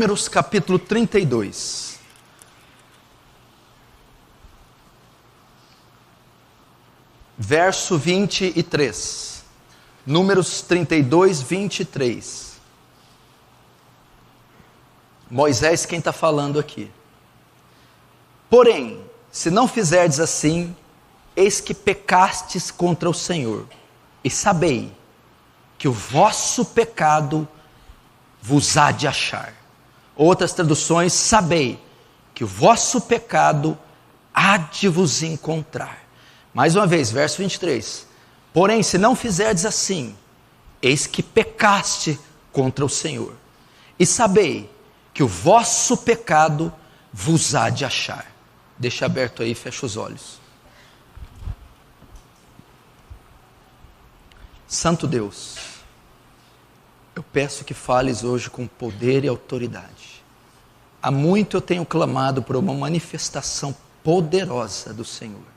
Números capítulo 32. Verso 23. Números 32, 23. Moisés quem está falando aqui. Porém, se não fizerdes assim, eis que pecastes contra o Senhor, e sabei que o vosso pecado vos há de achar. Outras traduções, sabei que o vosso pecado há de vos encontrar. Mais uma vez, verso 23. Porém, se não fizerdes assim, eis que pecaste contra o Senhor, e sabei que o vosso pecado vos há de achar. Deixa aberto aí, fecha os olhos. Santo Deus, eu peço que fales hoje com poder e autoridade. Há muito eu tenho clamado por uma manifestação poderosa do Senhor,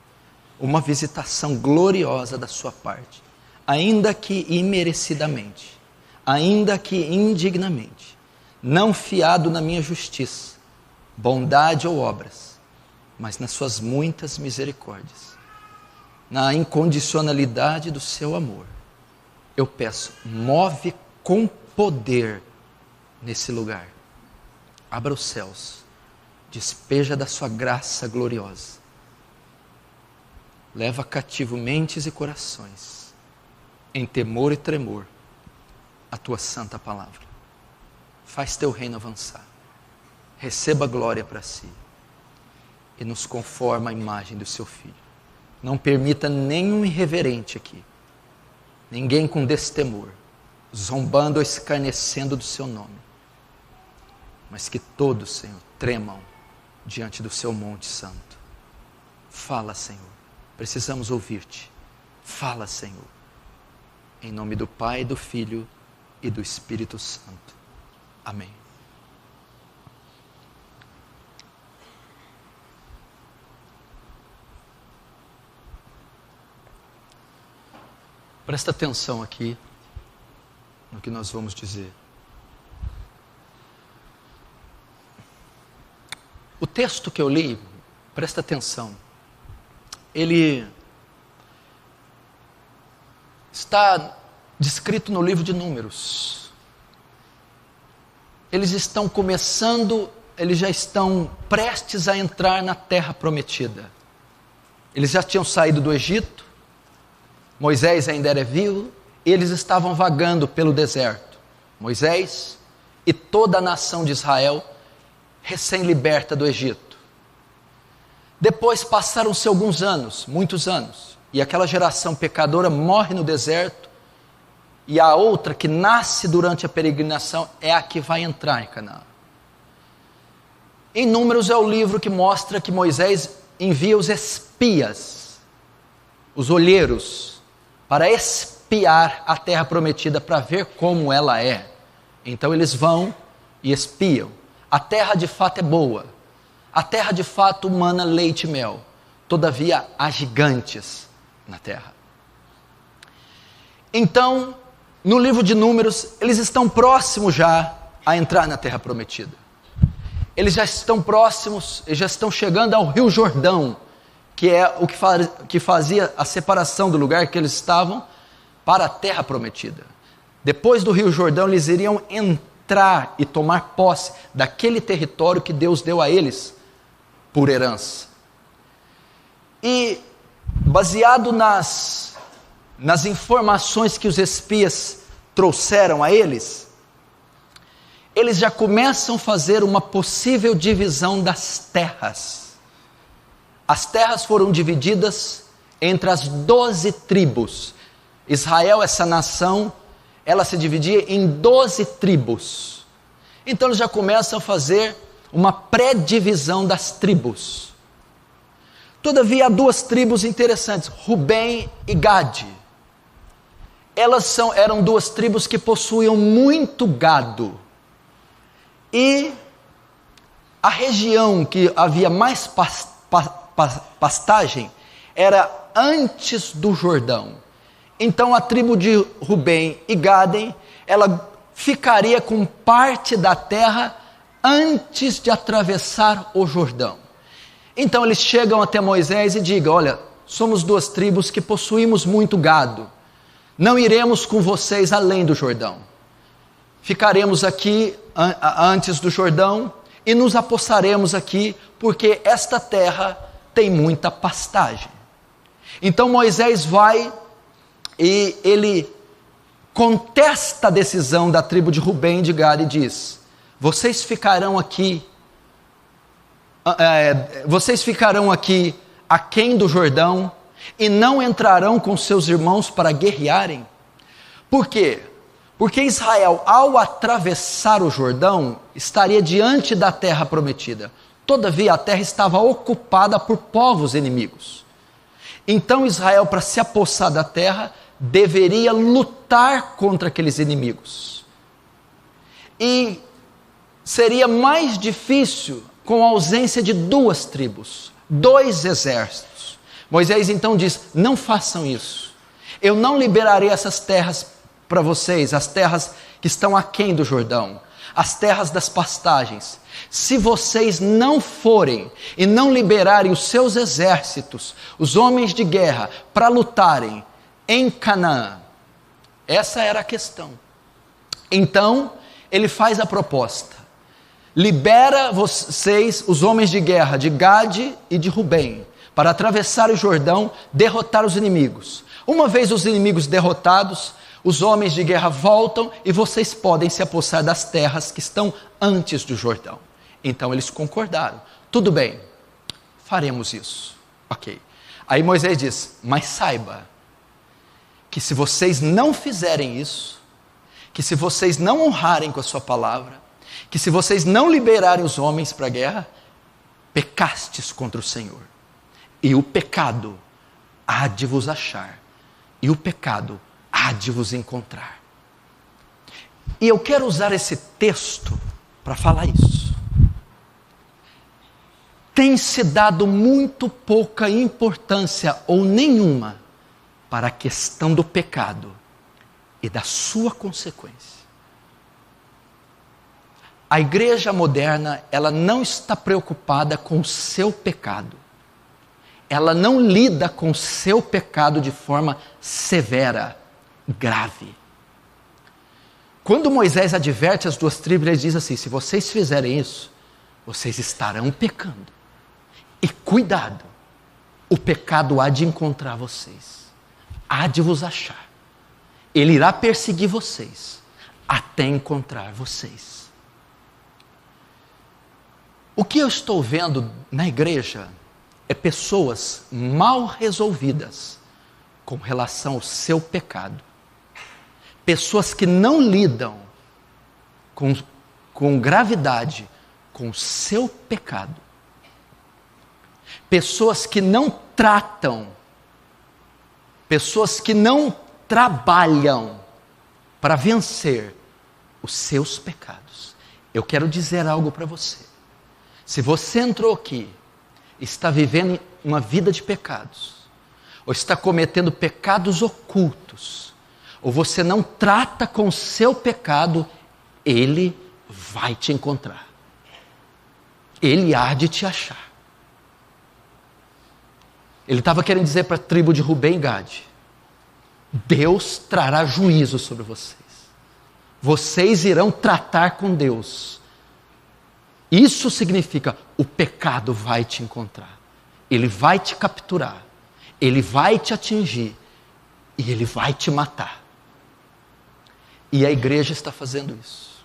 uma visitação gloriosa da sua parte, ainda que imerecidamente, ainda que indignamente, não fiado na minha justiça, bondade ou obras, mas nas suas muitas misericórdias, na incondicionalidade do seu amor. Eu peço, move com poder nesse lugar. Abra os céus, despeja da sua graça gloriosa. Leva cativo mentes e corações, em temor e tremor, a tua santa palavra. Faz teu reino avançar. Receba glória para si. E nos conforma à imagem do seu Filho. Não permita nenhum irreverente aqui, ninguém com destemor, zombando ou escarnecendo do seu nome, mas que todos, Senhor, tremam diante do seu monte santo. Fala, Senhor, precisamos ouvir-te. Fala, Senhor, em nome do Pai, do Filho e do Espírito Santo. Amém. Presta atenção aqui no que nós vamos dizer. O texto que eu li, presta atenção, ele está descrito no livro de Números. Eles estão começando, eles já estão prestes a entrar na terra prometida. Eles já tinham saído do Egito, Moisés ainda era vivo, e eles estavam vagando pelo deserto. Moisés e toda a nação de Israel, recém-liberta do Egito. Depois passaram-se alguns anos, muitos anos, e aquela geração pecadora morre no deserto, e a outra que nasce durante a peregrinação é a que vai entrar em Canaã. Em Números é o livro que mostra que Moisés envia os espias, os olheiros, para espiar a terra prometida, para ver como ela é. Então eles vão e espiam. A terra de fato é boa. A terra de fato mana leite e mel. Todavia há gigantes na terra. Então, no livro de Números, eles estão próximos já a entrar na terra prometida. Eles já estão próximos, eles já estão chegando ao Rio Jordão, que é o que fazia a separação do lugar que eles estavam para a terra prometida. Depois do Rio Jordão, eles iriam entrar e tomar posse daquele território que Deus deu a eles por herança. E baseado nas informações que os espias trouxeram a eles já começam a fazer uma possível divisão das terras. As terras foram divididas entre as 12 tribos. Israel, essa nação, ela se dividia em 12 tribos. Então eles já começam a fazer uma pré-divisão das tribos. Todavia há duas tribos interessantes, Rubem e Gade. Eram duas tribos que possuíam muito gado. E a região que havia mais pastagem era antes do Jordão. Então a tribo de Rubem e Gade, ela ficaria com parte da terra antes de atravessar o Jordão. Então eles chegam até Moisés e digam: olha, somos 2 tribos que possuímos muito gado, não iremos com vocês além do Jordão, ficaremos aqui antes do Jordão e nos apossaremos aqui, porque esta terra tem muita pastagem. Então Moisés vai e ele contesta a decisão da tribo de Rubem e de Gade e diz: vocês ficarão aqui aquém do Jordão e não entrarão com seus irmãos para guerrearem? Por quê? Porque Israel, ao atravessar o Jordão, estaria diante da terra prometida. Todavia, a terra estava ocupada por povos inimigos. Então Israel, para se apossar da terra, deveria lutar contra aqueles inimigos. E seria mais difícil com a ausência de 2 tribos, 2 exércitos. Moisés então diz: não façam isso. Eu não liberarei essas terras para vocês, as terras que estão aquém do Jordão, as terras das pastagens, se vocês não forem e não liberarem os seus exércitos, os homens de guerra, para lutarem em Canaã. Essa era a questão. Então ele faz a proposta: libera vocês, os homens de guerra de Gade e de Rubem, para atravessar o Jordão, derrotar os inimigos. Uma vez os inimigos derrotados, os homens de guerra voltam e vocês podem se apossar das terras que estão antes do Jordão. Então eles concordaram: tudo bem, faremos isso. Ok. Aí Moisés diz: mas saiba que se vocês não fizerem isso, que se vocês não honrarem com a sua palavra, que se vocês não liberarem os homens para a guerra, pecastes contra o Senhor, e o pecado há de vos achar, e o pecado há de vos encontrar. E eu quero usar esse texto para falar isso. Tem se dado muito pouca importância ou nenhuma para a questão do pecado e da sua consequência. A igreja moderna, ela não está preocupada com o seu pecado. Ela não lida com o seu pecado de forma severa, grave. Quando Moisés adverte as 2 tribos, ele diz assim: se vocês fizerem isso, vocês estarão pecando. E cuidado, o pecado há de encontrar vocês, há de vos achar. Ele irá perseguir vocês, até encontrar vocês. O que eu estou vendo na igreja é pessoas mal resolvidas com relação ao seu pecado. Pessoas que não lidam com gravidade com o seu pecado. Pessoas que não tratam, pessoas que não trabalham para vencer os seus pecados. Eu quero dizer algo para você. Se você entrou aqui, está vivendo uma vida de pecados, ou está cometendo pecados ocultos, ou você não trata com o seu pecado, ele vai te encontrar. Ele há de te achar. Ele estava querendo dizer para a tribo de Rubem e Gade: Deus trará juízo sobre vocês. Vocês irão tratar com Deus. Isso significa: o pecado vai te encontrar. Ele vai te capturar. Ele vai te atingir. E ele vai te matar. E a igreja está fazendo isso.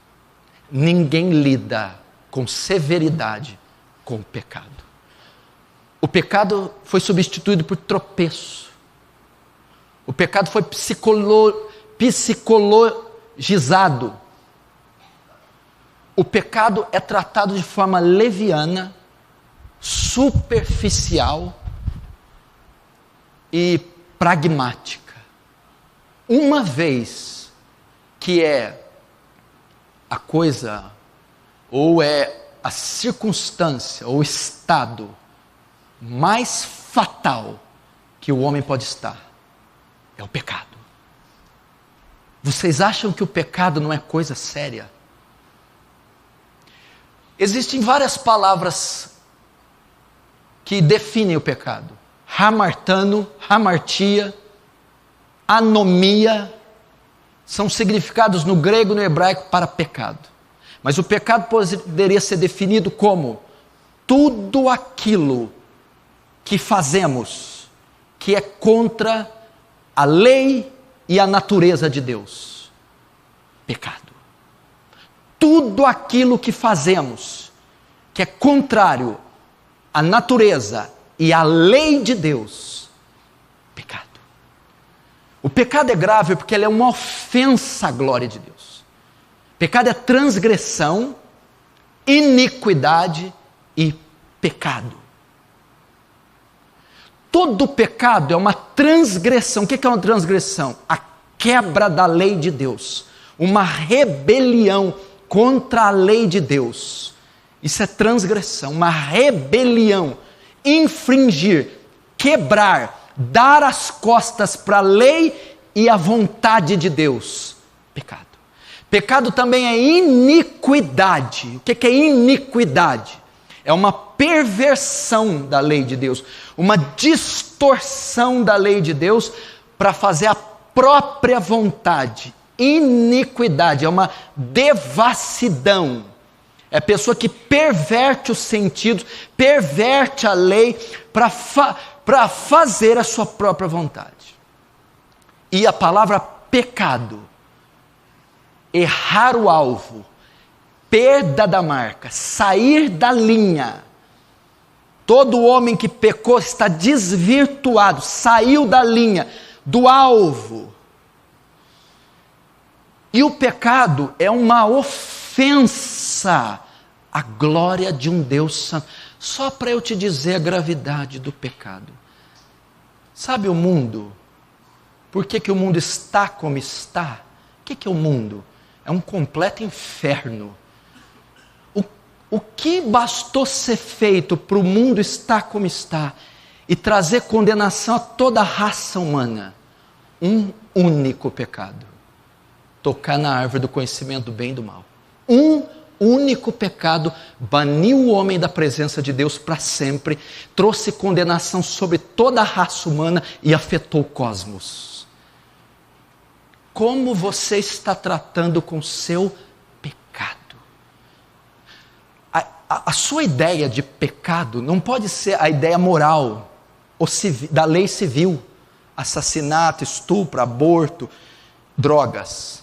Ninguém lida com severidade com o pecado. O pecado foi substituído por tropeço. O pecado foi psicologizado. O pecado é tratado de forma leviana, superficial e pragmática. Uma vez que é a coisa, ou é a circunstância, ou o estado mais fatal que o homem pode estar, é o pecado. Vocês acham que o pecado não é coisa séria? Existem várias palavras que definem o pecado. Hamartano, hamartia, anomia, são significados no grego e no hebraico para pecado. Mas o pecado poderia ser definido como tudo aquilo que fazemos que é contra a lei e a natureza de Deus. Pecado. Tudo aquilo que fazemos que é contrário à natureza e à lei de Deus. Pecado. O pecado é grave porque ele é uma ofensa à glória de Deus. Pecado é transgressão, iniquidade e pecado. Todo pecado é uma transgressão. O que é uma transgressão? A quebra da lei de Deus. Uma rebelião contra a lei de Deus. Isso é transgressão, uma rebelião. Infringir, quebrar, dar as costas para a lei e a vontade de Deus. Pecado. Pecado também é iniquidade. O que é iniquidade? É uma perversão da lei de Deus, uma distorção da lei de Deus para fazer a própria vontade. Iniquidade é uma devassidão. É a pessoa que perverte os sentidos, perverte a lei para fazer a sua própria vontade. E a palavra pecado, errar o alvo, perda da marca, sair da linha. Todo homem que pecou está desvirtuado, saiu da linha, do alvo. E o pecado é uma ofensa à glória de um Deus santo. Só para eu te dizer a gravidade do pecado. Sabe o mundo? Por que o mundo está como está? O que é o mundo? É um completo inferno. O que bastou ser feito para o mundo estar como está e trazer condenação a toda a raça humana? Um único pecado. Tocar na árvore do conhecimento do bem e do mal. Um único pecado baniu o homem da presença de Deus para sempre, trouxe condenação sobre toda a raça humana e afetou o cosmos. Como você está tratando com o seu pecado? A sua ideia de pecado não pode ser a ideia moral ou da lei civil. Assassinato, estupro, aborto, drogas.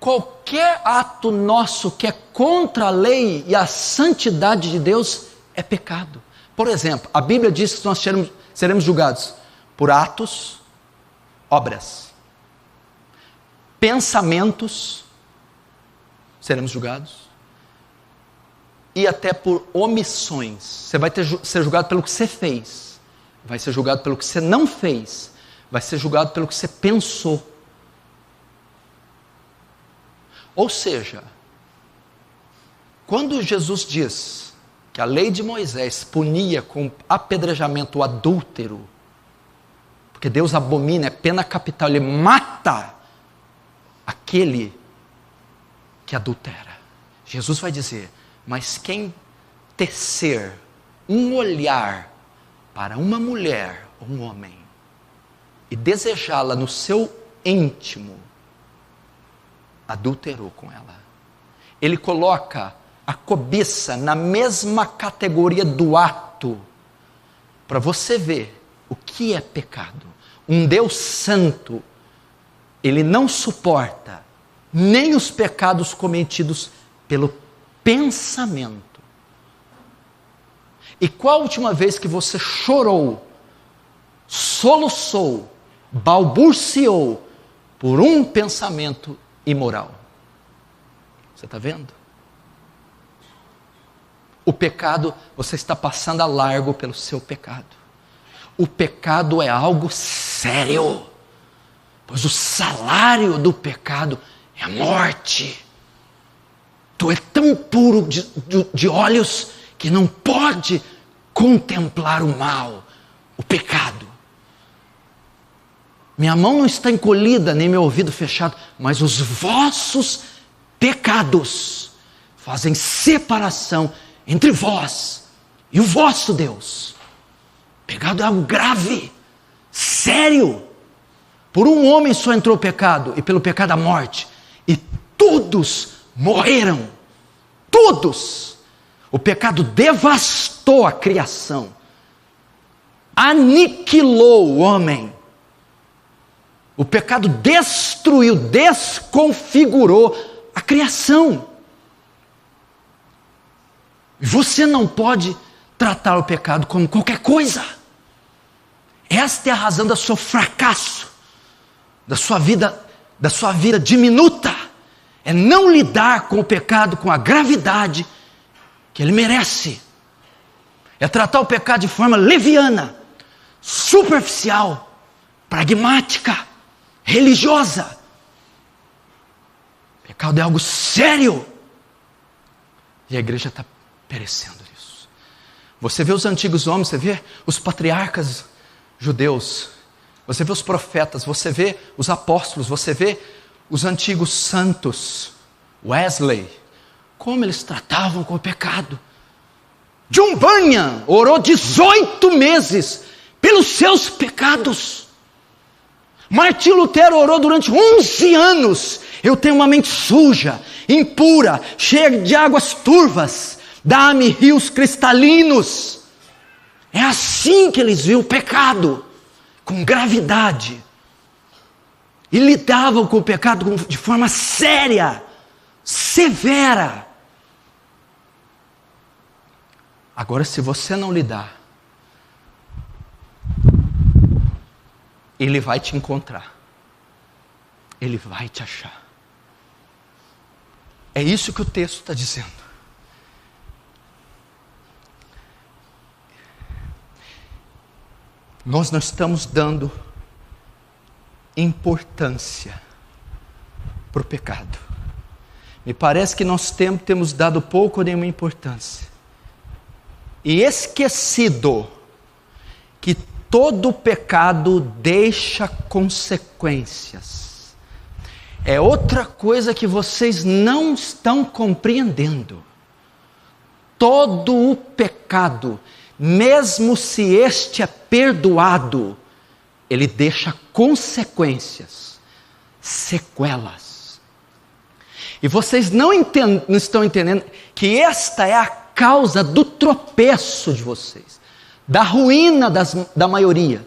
Qualquer ato nosso que é contra a lei e a santidade de Deus é pecado. Por exemplo, a Bíblia diz que nós seremos julgados por atos, obras, pensamentos, seremos julgados, e até por omissões. Você vai ser julgado pelo que você fez, vai ser julgado pelo que você não fez, vai ser julgado pelo que você pensou. Ou seja, quando Jesus diz que a lei de Moisés punia com apedrejamento o adúltero, porque Deus abomina, é pena capital, Ele mata aquele que adultera. Jesus vai dizer, mas quem tecer um olhar para uma mulher ou um homem e desejá-la no seu íntimo, adulterou com ela. Ele coloca a cobiça na mesma categoria do ato, para você ver o que é pecado. Um Deus santo, Ele não suporta nem os pecados cometidos pelo pensamento. E qual a última vez que você chorou, soluçou, balbuciou por um pensamento imoral? Você está vendo? O pecado, você está passando a largo pelo seu pecado. O pecado é algo sério, pois o salário do pecado é a morte. Tu é tão puro de olhos que não pode contemplar o mal, o pecado. Minha mão não está encolhida, nem meu ouvido fechado, mas os vossos pecados fazem separação entre vós e o vosso Deus. Pecado é algo grave, sério. Por um homem só entrou o pecado, e pelo pecado a morte, e todos morreram. Todos. O pecado devastou a criação, aniquilou o homem. O pecado destruiu, desconfigurou a criação. E você não pode tratar o pecado como qualquer coisa. Esta é a razão do seu fracasso, da sua vida diminuta. É não lidar com o pecado com a gravidade que ele merece. É tratar o pecado de forma leviana, superficial, pragmática, religiosa. Pecado é algo sério. E a igreja está perecendo nisso. Você vê os antigos homens, você vê os patriarcas judeus, você vê os profetas, você vê os apóstolos, você vê os antigos santos, Wesley, como eles tratavam com o pecado. John Bunyan orou 18 meses pelos seus pecados. Martim Lutero orou durante 11 anos. Eu tenho uma mente suja, impura, cheia de águas turvas. Dá-me rios cristalinos. É assim que eles viam o pecado, com gravidade. E lidavam com o pecado de forma séria, severa. Agora, se você não lidar, ele vai te encontrar. Ele vai te achar. É isso que o texto está dizendo. Nós não estamos dando importância para o pecado. Me parece que nós temos dado pouco ou nenhuma importância. E esquecido que todo pecado deixa consequências. É outra coisa que vocês não estão compreendendo. Todo o pecado, mesmo se este é perdoado, ele deixa consequências, sequelas. E vocês não estão entendendo que esta é a causa do tropeço de vocês, da ruína da maioria.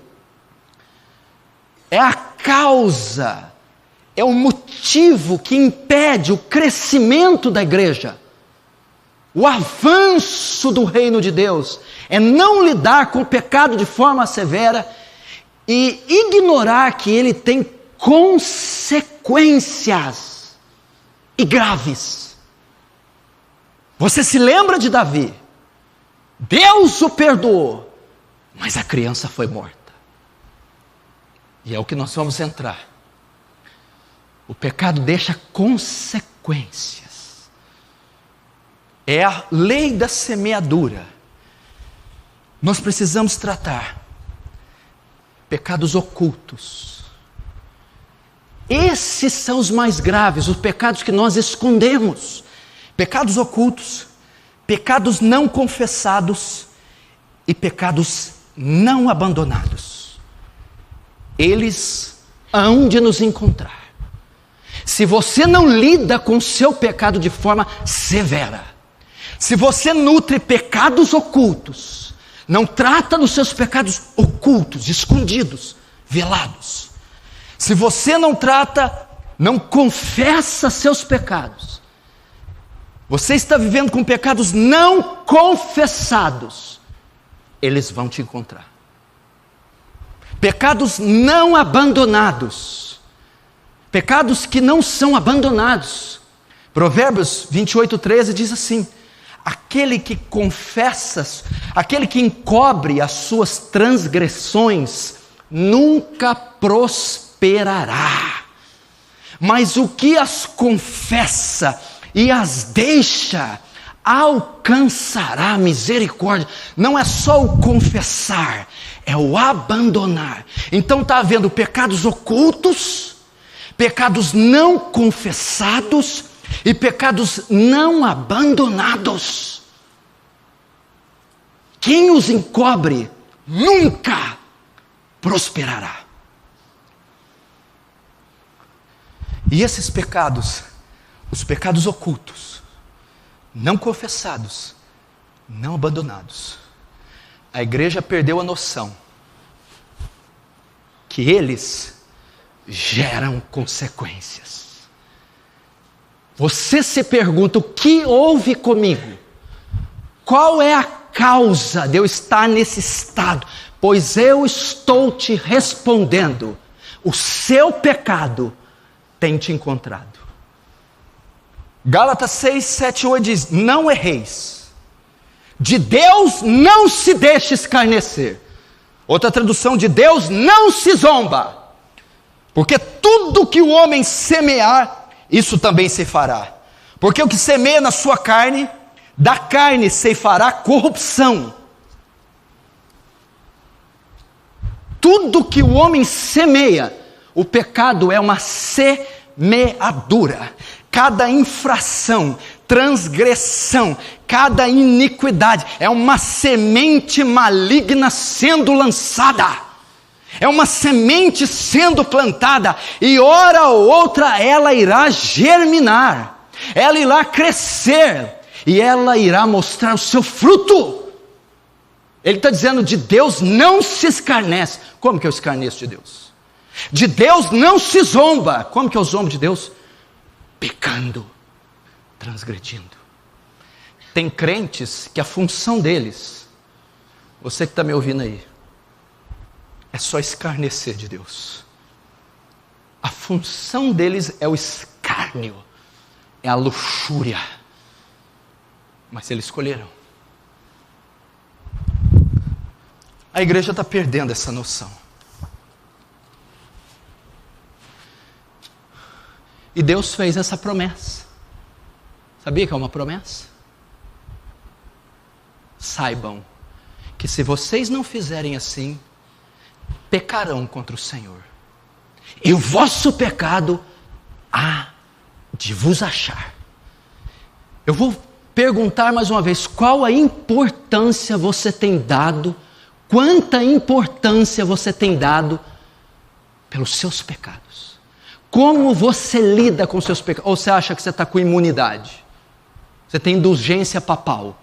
É a causa, é o motivo que impede o crescimento da igreja, o avanço do reino de Deus. É não lidar com o pecado de forma severa e ignorar que ele tem consequências e graves. Você se lembra de Davi? Deus o perdoou, mas a criança foi morta. E é o que nós vamos entrar. O pecado deixa consequências. É a lei da semeadura. Nós precisamos tratar pecados ocultos. Esses são os mais graves, os pecados que nós escondemos. Pecados ocultos, pecados não confessados e pecados não abandonados. Eles hão de nos encontrar. Se você não lida com o seu pecado de forma severa, se você nutre pecados ocultos, não trata dos seus pecados ocultos, escondidos, velados. Se você não trata, não confessa seus pecados, você está vivendo com pecados não confessados, eles vão te encontrar. Pecados não abandonados, pecados que não são abandonados. Provérbios 28:13 diz assim: aquele que confessa, aquele que encobre as suas transgressões, nunca prosperará. Mas o que as confessa e as deixa, alcançará misericórdia. Não é só o confessar, é o abandonar. Então está havendo pecados ocultos, pecados não confessados e pecados não abandonados. Quem os encobre nunca prosperará. E esses pecados, os pecados ocultos, não confessados, não abandonados, a igreja perdeu a noção que eles geram consequências. Você se pergunta: o que houve comigo? Qual é a causa de eu estar nesse estado? Pois eu estou te respondendo: o seu pecado tem te encontrado. Gálatas 6, 7, 8 diz: não erreis, de Deus não se deixe escarnecer. Outra tradução: de Deus não se zomba, porque tudo que o homem semear, isso também se fará. Porque o que semeia na sua carne, da carne ceifará corrupção. Tudo que o homem semeia, o pecado é uma semeadura. Cada infração, transgressão, cada iniquidade é uma semente maligna sendo lançada. É uma semente sendo plantada, e hora ou outra ela irá germinar, ela irá crescer, e ela irá mostrar o seu fruto. Ele está dizendo: de Deus não se escarnece. Como que eu escarneço de Deus? De Deus não se zomba. Como que eu zombo de Deus? Pecando, transgredindo. Tem crentes que a função deles, você que está me ouvindo aí, é só escarnecer de Deus. A função deles é o escárnio, é a luxúria. Mas eles escolheram. A igreja está perdendo essa noção. E Deus fez essa promessa. Sabia que é uma promessa? Saibam que se vocês não fizerem assim, pecarão contra o Senhor, e o vosso pecado há de vos achar. Eu vou perguntar mais uma vez: qual a importância você tem dado, quanta importância você tem dado pelos seus pecados? Como você lida com os seus pecados? Ou você acha que você está com imunidade? Você tem indulgência papal?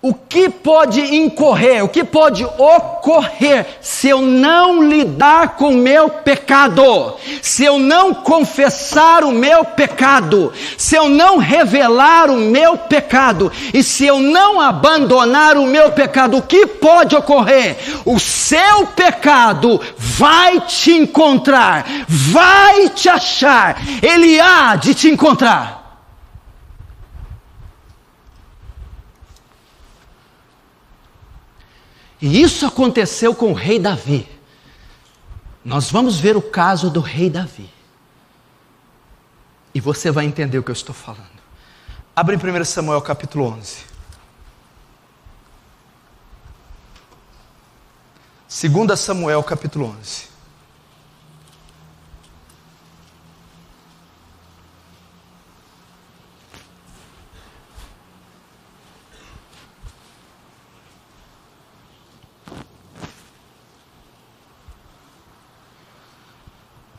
O que pode incorrer, o que pode ocorrer se eu não lidar com o meu pecado, se eu não confessar o meu pecado, se eu não revelar o meu pecado, e se eu não abandonar o meu pecado? O que pode ocorrer? O seu pecado vai te encontrar, vai te achar, ele há de te encontrar. E isso aconteceu com o rei Davi. Nós vamos ver o caso do rei Davi. E você vai entender o que eu estou falando. Abre em 1 Samuel capítulo 11. 2 Samuel capítulo 11.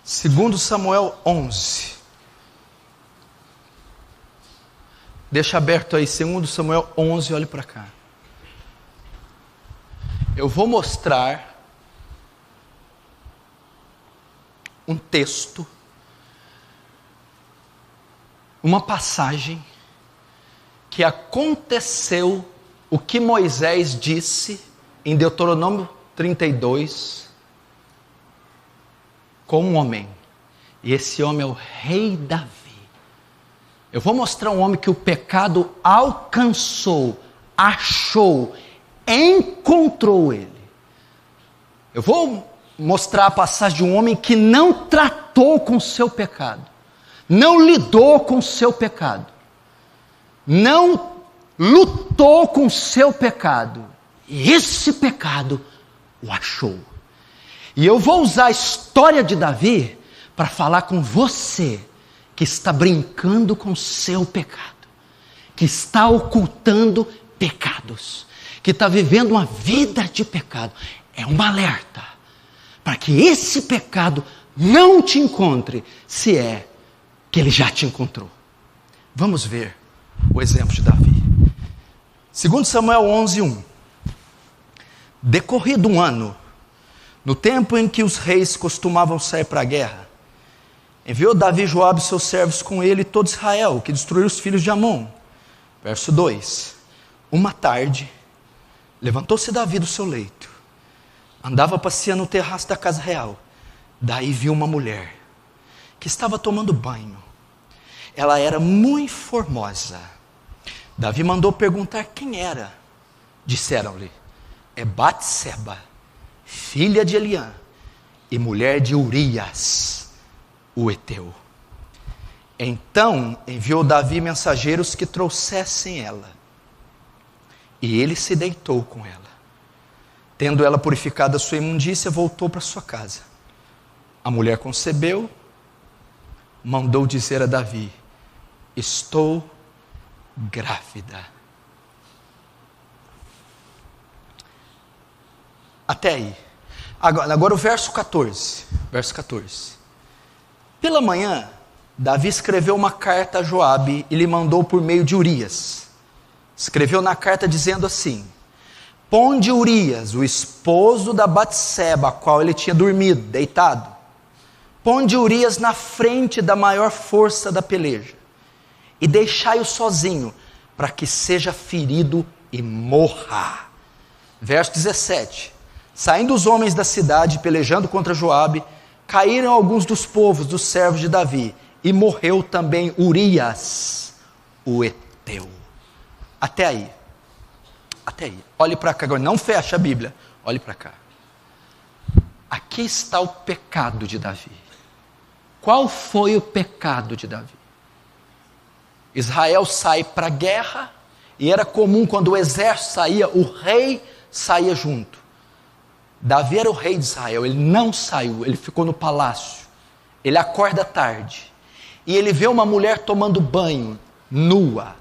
Segundo Samuel 11. Deixa aberto aí, 2 Samuel 11, olhe para cá. Eu vou mostrar um texto, uma passagem que aconteceu o que Moisés disse em Deuteronômio 32, com um homem, e esse homem é o rei Davi. Eu vou mostrar um homem que o pecado alcançou, achou, encontrou ele. Eu vou mostrar a passagem de um homem que não tratou com o seu pecado, não lidou com o seu pecado, não lutou com o seu pecado, e esse pecado o achou. E eu vou usar a história de Davi para falar com você que está brincando com seu pecado, que está ocultando pecados, que está vivendo uma vida de pecado. É um alerta para que esse pecado não te encontre, se é que ele já te encontrou. Vamos ver o exemplo de Davi. 2 Samuel 11:1. Decorrido um ano, no tempo em que os reis costumavam sair para a guerra, enviou Davi Joabe e seus servos com ele e todo Israel, que destruiu os filhos de Amon. Verso 2. Uma tarde, levantou-se Davi do seu leito, andava passeando no terraço da casa real. Daí viu uma mulher que estava tomando banho. Ela era muito formosa. Davi mandou perguntar quem era. Disseram-lhe: é Batseba, filha de Eliã e mulher de Urias, o heteu. Então enviou Davi mensageiros que trouxessem ela. E ele se deitou com ela. Tendo ela purificado a sua imundícia, voltou para sua casa. A mulher concebeu, mandou dizer a Davi: estou grávida. Até aí. Agora o verso 14. Verso 14. Pela manhã, Davi escreveu uma carta a Joabe e lhe mandou por meio de Urias. Escreveu na carta dizendo assim: ponde Urias, o esposo da Batseba, a qual ele tinha dormido, deitado. Ponde Urias na frente da maior força da peleja, e deixai-o sozinho, para que seja ferido e morra. Verso 17. Saindo os homens da cidade, pelejando contra Joabe, caíram alguns dos povos, dos servos de Davi, e morreu também Urias, o heteu. Até aí. Até aí. Olhe para cá agora, não fecha a Bíblia. Olhe para cá. Aqui está o pecado de Davi. Qual foi o pecado de Davi? Israel sai para a guerra, e era comum quando o exército saía, o rei saía junto. Davi era o rei de Israel, ele não saiu, ele ficou no palácio. Ele acorda tarde, e ele vê uma mulher tomando banho, nua,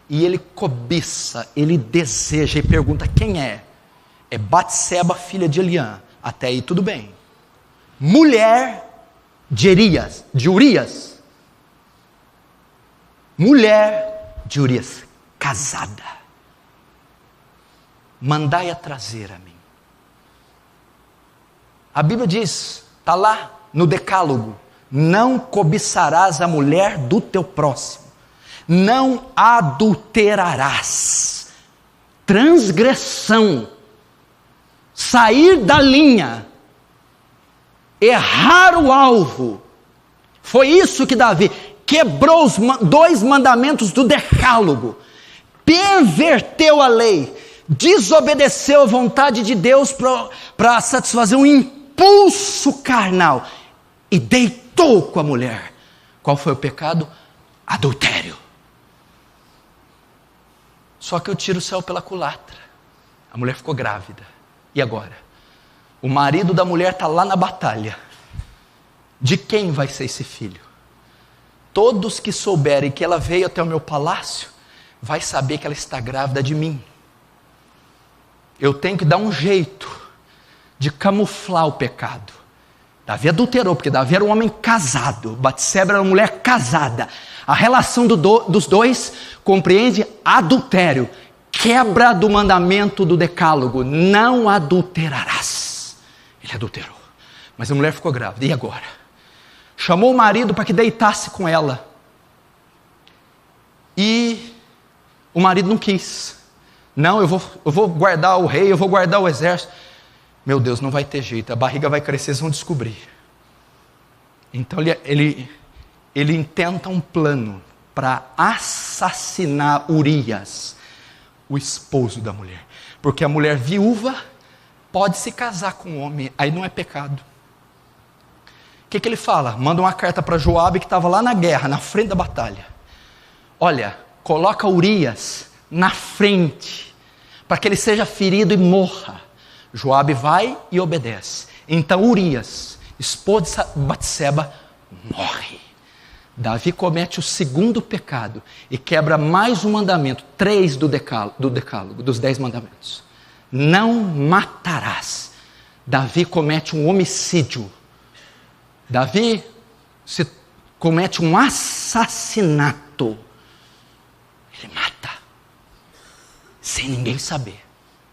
e ele cobiça, ele deseja, e pergunta quem é. É Batseba, filha de Eliã. Até aí tudo bem. Mulher de Urias. Mulher de Urias, casada. Mandai-a trazer a mim. A Bíblia diz, está lá no Decálogo: não cobiçarás a mulher do teu próximo, não adulterarás. Transgressão, sair da linha, errar o alvo. Foi isso que Davi quebrou os 2 mandamentos do Decálogo, perverteu a lei, desobedeceu a vontade de Deus para satisfazer um impulso carnal e deitou com a mulher. Qual foi o pecado? Adultério. Só que eu tiro o céu pela culatra. A mulher ficou grávida. E agora? O marido da mulher está lá na batalha. De quem vai ser esse filho? Todos que souberem que ela veio até o meu palácio, vai saber que ela está grávida de mim. Eu tenho que dar um jeito de camuflar o pecado. Davi adulterou, porque Davi era um homem casado, Batseba era uma mulher casada. A relação dos dois compreende adultério, quebra do mandamento do Decálogo: não adulterarás. Ele adulterou, mas a mulher ficou grávida. E agora? Chamou o marido para que deitasse com ela, e o marido não quis. Não, eu vou guardar o rei, eu vou guardar o exército. Meu Deus, não vai ter jeito, a barriga vai crescer, eles vão descobrir. Então ele intenta um plano para assassinar Urias, o esposo da mulher. Porque a mulher viúva pode se casar com um homem, aí não é pecado. O que ele fala? Manda uma carta para Joabe, que estava lá na guerra, na frente da batalha. Olha, coloca Urias na frente, para que ele seja ferido e morra. Joabe vai e obedece. Então Urias, esposo de Batseba, morre. Davi comete o segundo pecado e quebra mais um mandamento, 3 do decálogo, dos 10 mandamentos. Não matarás. Davi comete um homicídio. Davi comete um assassinato. Ele mata, sem ninguém saber,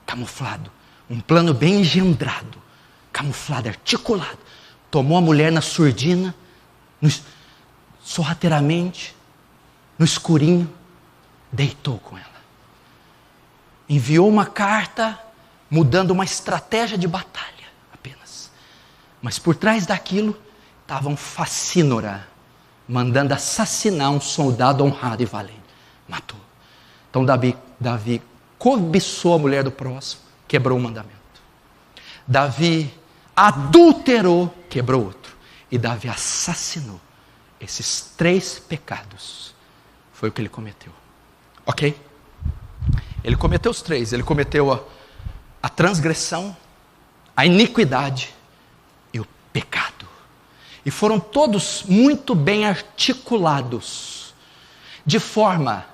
camuflado. Um plano bem engendrado, camuflado, articulado. Tomou a mulher na surdina, sorrateiramente, no escurinho, deitou com ela. Enviou uma carta, mudando uma estratégia de batalha, apenas. Mas por trás daquilo, estava um facínora, mandando assassinar um soldado honrado e valente. Matou. Então Davi cobiçou a mulher do próximo, quebrou o mandamento. Davi adulterou, quebrou outro. E Davi assassinou. Esses 3 pecados foi o que ele cometeu. Ok? Ele cometeu os 3. Ele cometeu a transgressão, a iniquidade e o pecado. E foram todos muito bem articulados, de forma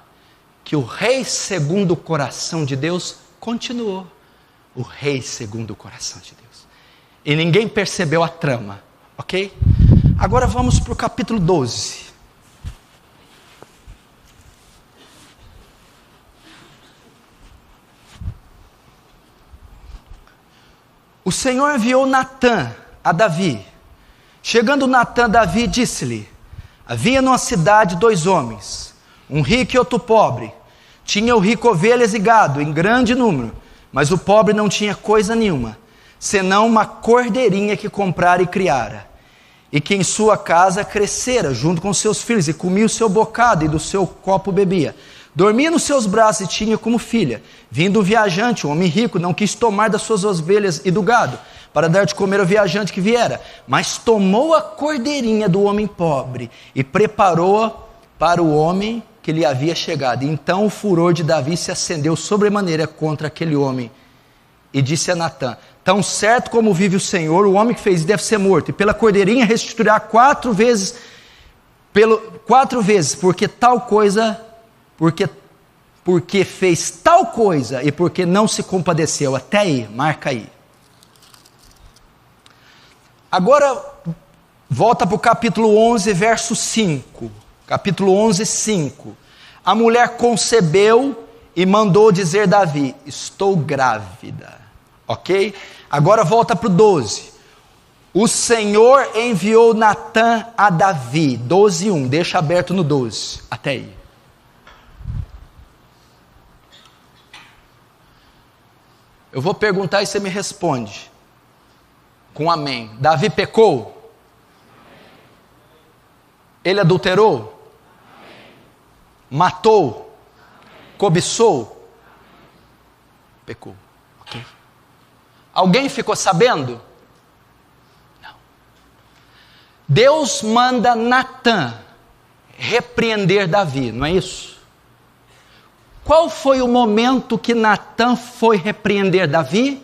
que o rei segundo o coração de Deus continuou o rei segundo o coração de Deus. E ninguém percebeu a trama, ok? Agora vamos para o capítulo 12. O Senhor enviou Natã a Davi. Chegando Natã, Davi disse-lhe: havia numa cidade 2 homens, um rico e outro pobre. Tinha o rico ovelhas e gado em grande número, mas o pobre não tinha coisa nenhuma, senão uma cordeirinha que comprara e criara, e que em sua casa crescera junto com seus filhos, e comia o seu bocado e do seu copo bebia. Dormia nos seus braços e tinha como filha. Vindo um viajante, um homem rico, não quis tomar das suas ovelhas e do gado, para dar de comer ao viajante que viera, mas tomou a cordeirinha do homem pobre e preparou-a para o homem que lhe havia chegado. Então o furor de Davi se acendeu sobremaneira contra aquele homem, e disse a Natã: tão certo como vive o Senhor, o homem que fez isso deve ser morto, e pela cordeirinha restituirá 4 vezes, porque tal coisa, porque fez tal coisa, e porque não se compadeceu. Até aí, marca aí. Agora, volta para o capítulo 11, verso 5. Capítulo 11, 5. A mulher concebeu e mandou dizer Davi: estou grávida. Ok? Agora volta para o 12. O Senhor enviou Natã a Davi. 12, 1. Deixa aberto no 12. Até aí. Eu vou perguntar e você me responde com amém. Davi pecou? Ele adulterou? Matou? Cobiçou? Pecou. Ok? Alguém ficou sabendo? Não. Deus manda Natã repreender Davi, não é isso? Qual foi o momento que Natã foi repreender Davi?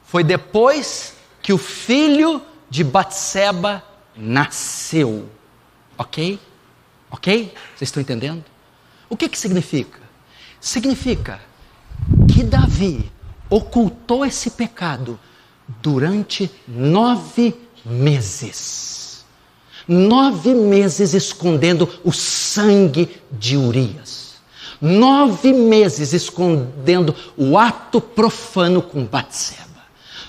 Foi depois que o filho de Batseba nasceu. Ok? Ok? Vocês estão entendendo? O que significa? Significa que Davi ocultou esse pecado durante 9 meses. 9 meses escondendo o sangue de Urias. 9 meses escondendo o ato profano com Batseba.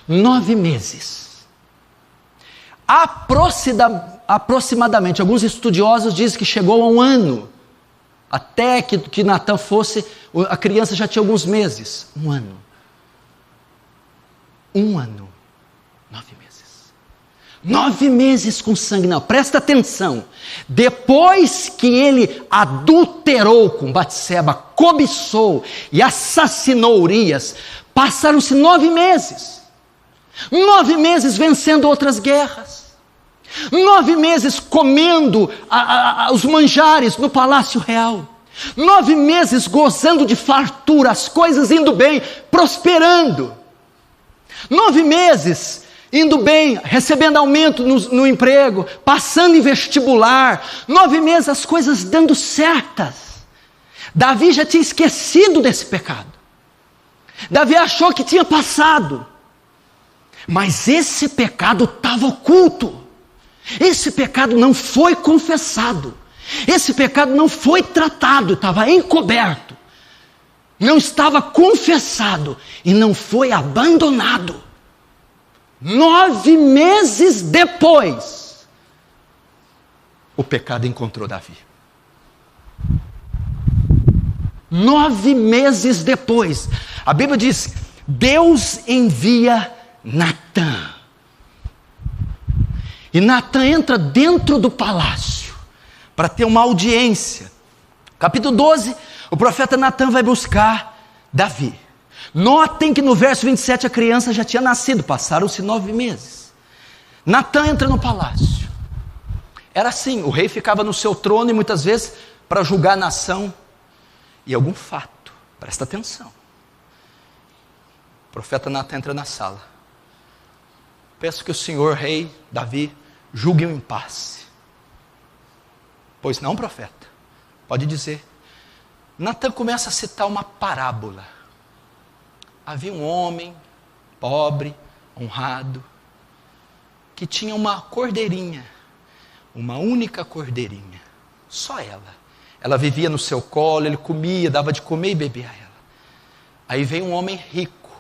9 meses. Aproximadamente, alguns estudiosos dizem que chegou a 1 ano. Até que Natã fosse, a criança já tinha alguns meses. 1 ano. 1 ano. 9 meses. 9 meses com sangue. Não, presta atenção. Depois que ele adulterou com Batseba, cobiçou e assassinou Urias, passaram-se 9 meses. 9 meses vencendo outras guerras. 9 meses comendo os manjares no palácio real. 9 meses gozando de fartura, as coisas indo bem, prosperando. 9 meses indo bem, recebendo aumento no emprego, passando em vestibular, 9 meses as coisas dando certas. Davi já tinha esquecido desse pecado. Davi achou que tinha passado. Mas esse pecado estava oculto. Esse pecado não foi confessado. Esse pecado não foi tratado, estava encoberto. Não estava confessado e não foi abandonado. 9 meses depois, o pecado encontrou Davi. 9 meses depois, a Bíblia diz, Deus envia Natã. E Natã entra dentro do palácio para ter uma audiência. Capítulo 12, o profeta Natã vai buscar Davi. Notem que no verso 27 a criança já tinha nascido, passaram-se 9 meses. Natã entra no palácio. Era assim, o rei ficava no seu trono e muitas vezes para julgar a nação e algum fato, presta atenção. O profeta Natã entra na sala. Peço que o senhor, rei Davi, julgue um impasse. Pois não, profeta? Pode dizer. Natã começa a citar uma parábola. Havia um homem, pobre, honrado, que tinha uma cordeirinha, uma única cordeirinha, só ela. Ela vivia no seu colo, ele comia, dava de comer e bebia a ela. Aí veio um homem rico,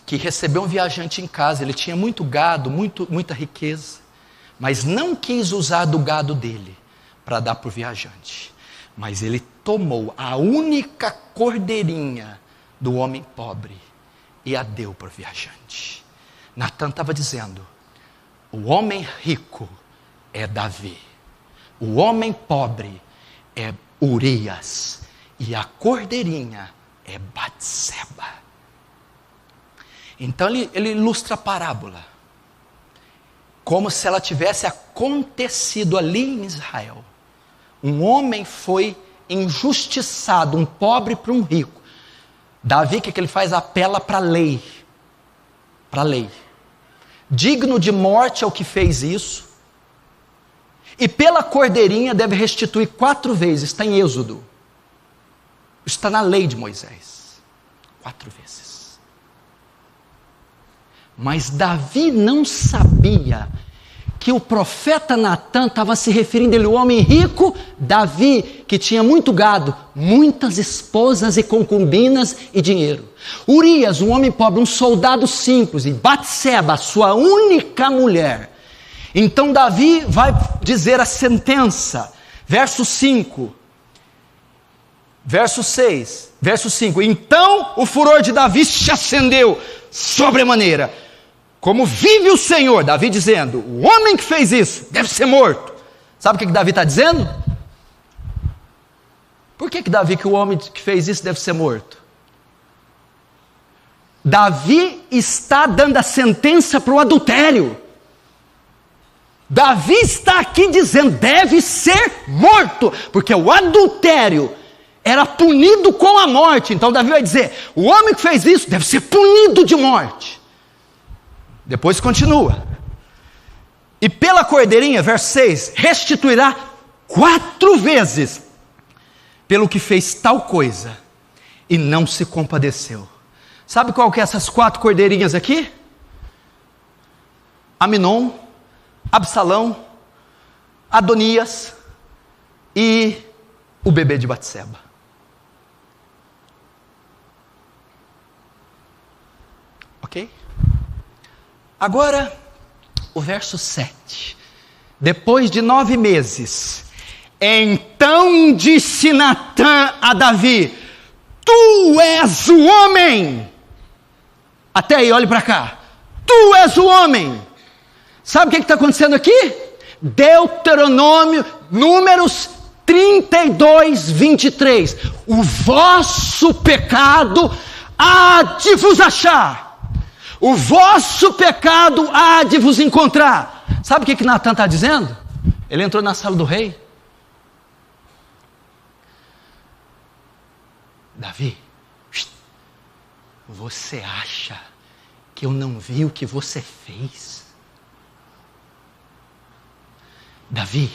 que recebeu um viajante em casa, ele tinha muito gado, muita riqueza, mas não quis usar do gado dele para dar para o viajante. Mas ele tomou a única cordeirinha do homem pobre e a deu para o viajante. Natã estava dizendo, o homem rico é Davi, o homem pobre é Urias e a cordeirinha é Batseba. Então ele ilustra a parábola, como se ela tivesse acontecido ali em Israel. Um homem foi injustiçado, um pobre para um rico. Davi, o que ele faz? Apela para a lei. Para a lei. Digno de morte é o que fez isso. E pela cordeirinha deve restituir 4 vezes. Está em Êxodo. Está na lei de Moisés. 4 vezes. Mas Davi não sabia que o profeta Natã estava se referindo a ele, o homem rico, Davi, que tinha muito gado, muitas esposas e concubinas e dinheiro. Urias, um homem pobre, um soldado simples, e Batseba, sua única mulher. Então Davi vai dizer a sentença, verso 5, verso 6, verso 5. Então o furor de Davi se acendeu sobremaneira. Como vive o Senhor, Davi dizendo, o homem que fez isso deve ser morto. Sabe o que Davi está dizendo? Por que Davi, que o homem que fez isso deve ser morto? Davi está dando a sentença para o adultério. Davi está aqui dizendo, deve ser morto, porque o adultério era punido com a morte. Então Davi vai dizer, o homem que fez isso deve ser punido de morte. Depois continua. E pela cordeirinha, verso 6, restituirá 4 vezes pelo que fez tal coisa e não se compadeceu. Sabe qual que é essas 4 cordeirinhas aqui? Aminon, Absalão, Adonias e o bebê de Batseba. Ok? Agora, o verso 7. Depois de 9 meses, então disse Natã a Davi, tu és o homem. Até aí, olhe para cá. Tu és o homem. Sabe o que está acontecendo aqui? Deuteronômio, Números 32, 23. O vosso pecado há de vos achar. O vosso pecado há de vos encontrar. Sabe o que Natã está dizendo? Ele entrou na sala do rei. Davi, você acha que eu não vi o que você fez? Davi,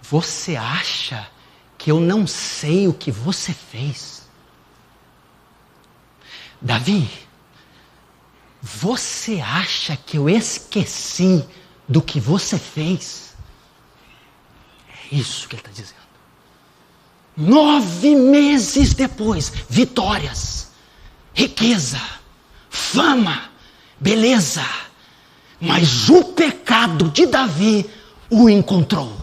você acha que eu não sei o que você fez? Davi, você acha que eu esqueci do que você fez? É isso que ele está dizendo. 9 meses depois, vitórias, riqueza, fama, beleza. Mas o pecado de Davi o encontrou.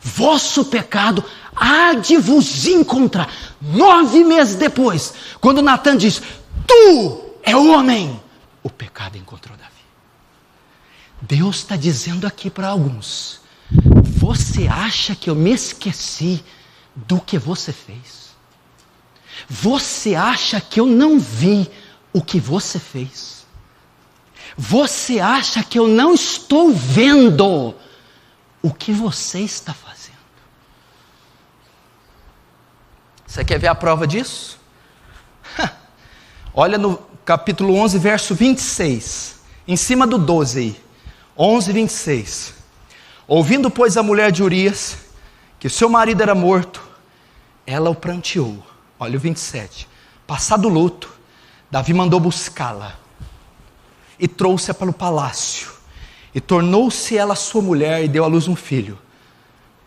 Vosso pecado há de vos encontrar. 9 meses depois, quando Natan diz, tu é o homem, o pecado encontrou Davi. Deus está dizendo aqui para alguns, você acha que eu me esqueci do que você fez? Você acha que eu não vi o que você fez? Você acha que eu não estou vendo o que você está fazendo? Você quer ver a prova disso? Olha no capítulo 11, verso 26, em cima do 12 aí, 11, 26. Ouvindo, pois, a mulher de Urias, que seu marido era morto, ela o pranteou. Olha o 27. Passado o luto, Davi mandou buscá-la, e trouxe-a para o palácio, e tornou-se ela sua mulher, e deu à luz um filho.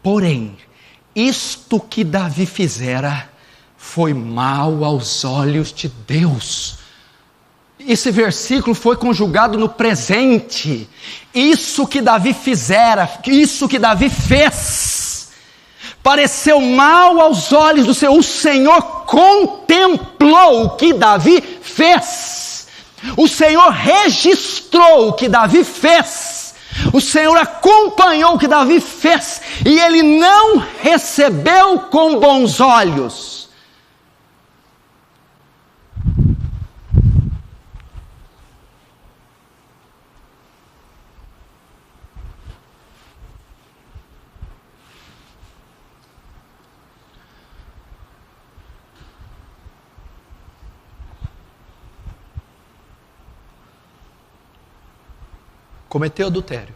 Porém, isto que Davi fizera, foi mal aos olhos de Deus. Esse versículo foi conjugado no presente. Isso que Davi fizera, isso que Davi fez, pareceu mal aos olhos do Senhor. O Senhor contemplou o que Davi fez. O Senhor registrou o que Davi fez. O Senhor acompanhou o que Davi fez. E ele não recebeu com bons olhos. Cometeu adultério,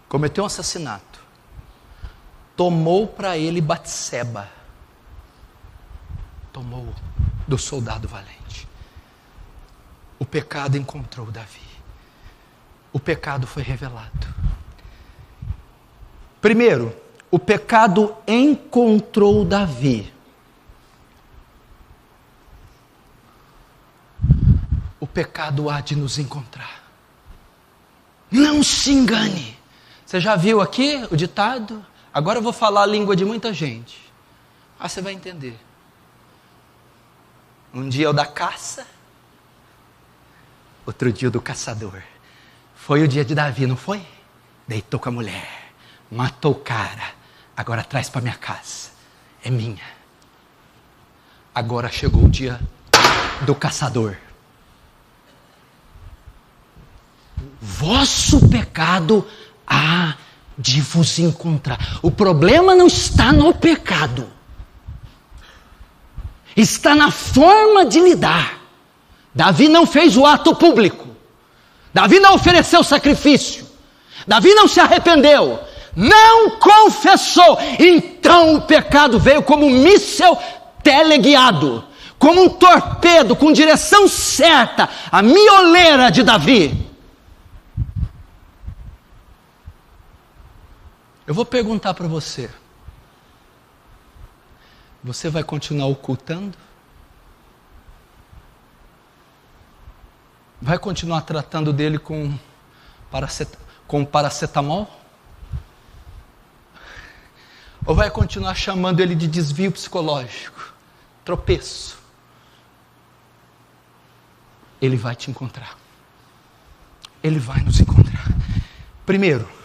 cometeu um assassinato, tomou para ele Batseba, tomou do soldado valente. O pecado encontrou Davi, o pecado foi revelado. Primeiro, o pecado encontrou Davi. O pecado há de nos encontrar. Não se engane. Você já viu aqui o ditado? Agora eu vou falar a língua de muita gente. Você vai entender. Um dia é o da caça, outro dia é o do caçador. Foi o dia de Davi, não foi? Deitou com a mulher, matou o cara. Agora traz para minha casa. É minha. Agora chegou o dia do caçador. Vosso pecado há de vos encontrar. O problema não está no pecado, está na forma de lidar. Davi não fez o ato público, Davi não ofereceu sacrifício, Davi não se arrependeu, não confessou. Então o pecado veio como um míssel teleguiado, como um torpedo com direção certa, a mioleira de Davi. Eu vou perguntar para você, você vai continuar ocultando? Vai continuar tratando dele com paracetamol? Ou vai continuar chamando ele de desvio psicológico, tropeço? Ele vai te encontrar. Ele vai nos encontrar. Primeiro,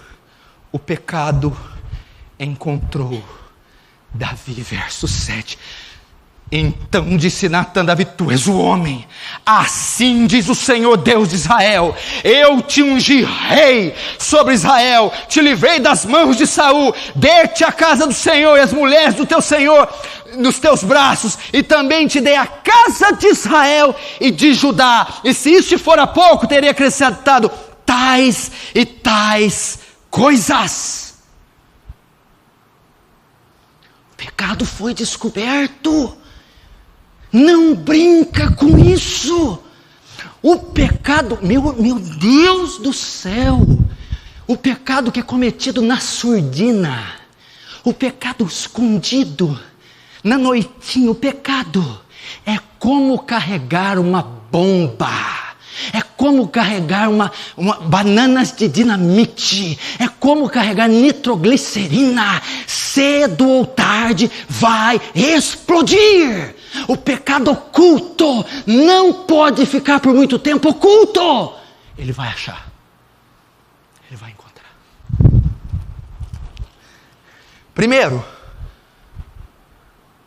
o pecado encontrou Davi, verso 7. Então disse Natan a Davi, tu és o homem. Assim diz o Senhor Deus de Israel, eu te ungi rei sobre Israel, te livrei das mãos de Saul, dei-te a casa do Senhor e as mulheres do teu Senhor, nos teus braços, e também te dei a casa de Israel e de Judá. E se isso fora pouco, teria acrescentado tais e tais coisas. O pecado foi descoberto. Não brinca com isso. O pecado, meu Deus do céu, o pecado que é cometido na surdina, o pecado escondido, na noitinha, o pecado é como carregar uma bomba. É como carregar bananas de dinamite. É como carregar nitroglicerina. Cedo ou tarde vai explodir. O pecado oculto não pode ficar por muito tempo oculto. Ele vai achar. Ele vai encontrar. Primeiro,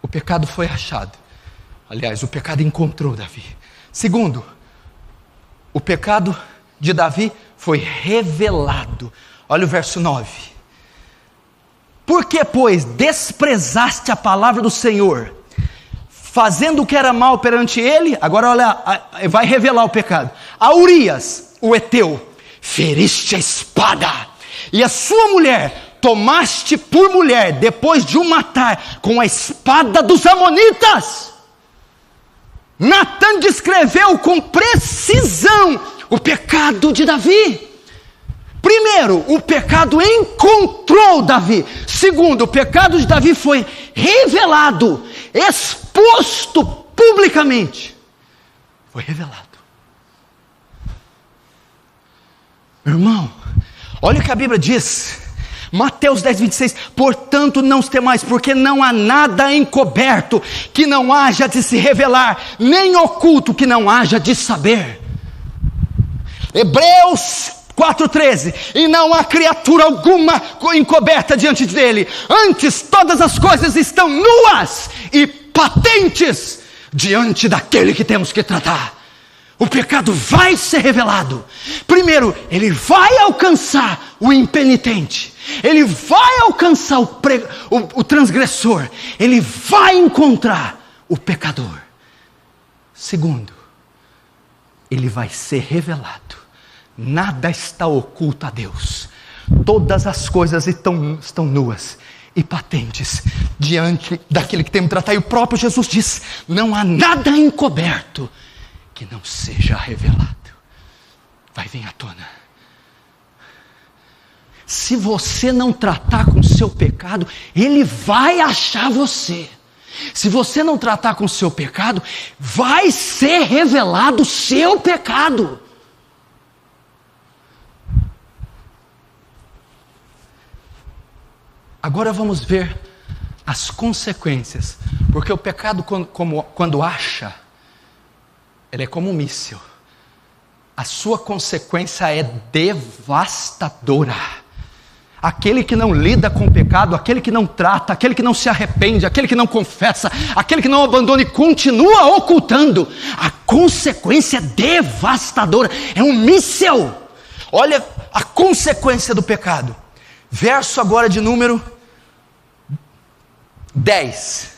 o pecado foi achado. Aliás, o pecado encontrou Davi. Segundo, o pecado de Davi foi revelado. Olha o verso 9. Por que, pois, desprezaste a palavra do Senhor, fazendo o que era mal perante ele? Agora olha, vai revelar o pecado. A Urias, o heteu, feriste a espada, e a sua mulher tomaste por mulher, depois de o matar com a espada dos amonitas. Natan descreveu com precisão o pecado de Davi. Primeiro, o pecado encontrou Davi. Segundo, o pecado de Davi foi revelado, exposto publicamente. Foi revelado. Meu irmão, olha o que a Bíblia diz. Mateus 10, 26, portanto não os temais, porque não há nada encoberto que não haja de se revelar, nem oculto que não haja de saber. Hebreus 4,13, e não há criatura alguma encoberta diante dele, antes todas as coisas estão nuas e patentes diante daquele que temos que tratar. O pecado vai ser revelado. Primeiro, ele vai alcançar o impenitente. Ele vai alcançar o transgressor. Ele vai encontrar o pecador. Segundo, ele vai ser revelado. Nada está oculto a Deus. Todas as coisas estão nuas e patentes diante daquele que temos que tratar. E o próprio Jesus diz: não há nada encoberto que não seja revelado. Vai vir à tona. Se você não tratar com o seu pecado, ele vai achar você. Se você não tratar com o seu pecado, vai ser revelado o seu pecado. Agora vamos ver as consequências. Porque o pecado, quando acha, ele é como um míssil. A sua consequência é devastadora. Aquele que não lida com o pecado, aquele que não trata, aquele que não se arrepende, aquele que não confessa, aquele que não abandona e continua ocultando, a consequência é devastadora. É um míssil. Olha a consequência do pecado. Verso agora de número 10.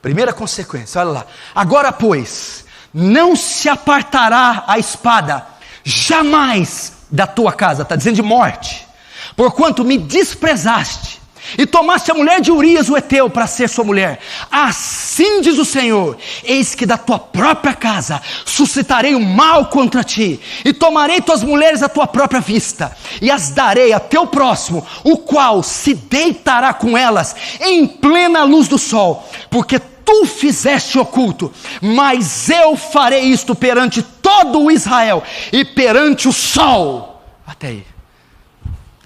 Primeira consequência, olha lá. Agora, pois, não se apartará a espada jamais da tua casa. Está dizendo de morte. Porquanto me desprezaste e tomaste a mulher de Urias o heteu para ser sua mulher. Assim diz o Senhor: eis que da tua própria casa suscitarei o mal contra ti, e tomarei tuas mulheres à tua própria vista, e as darei a teu próximo, o qual se deitará com elas em plena luz do sol, porque tu fizeste oculto, mas eu farei isto perante todo o Israel e perante o sol. Até aí.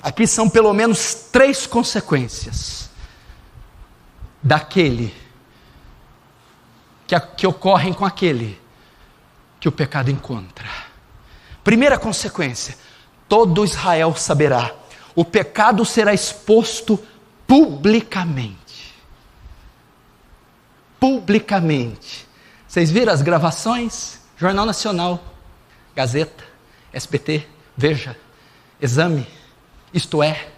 Aqui são pelo menos 3 consequências daquele que ocorrem com aquele que o pecado encontra. Primeira consequência: todo Israel saberá, o pecado será exposto publicamente. Publicamente. Vocês viram as gravações? Jornal Nacional, Gazeta, SBT, Veja, Exame. Isto é,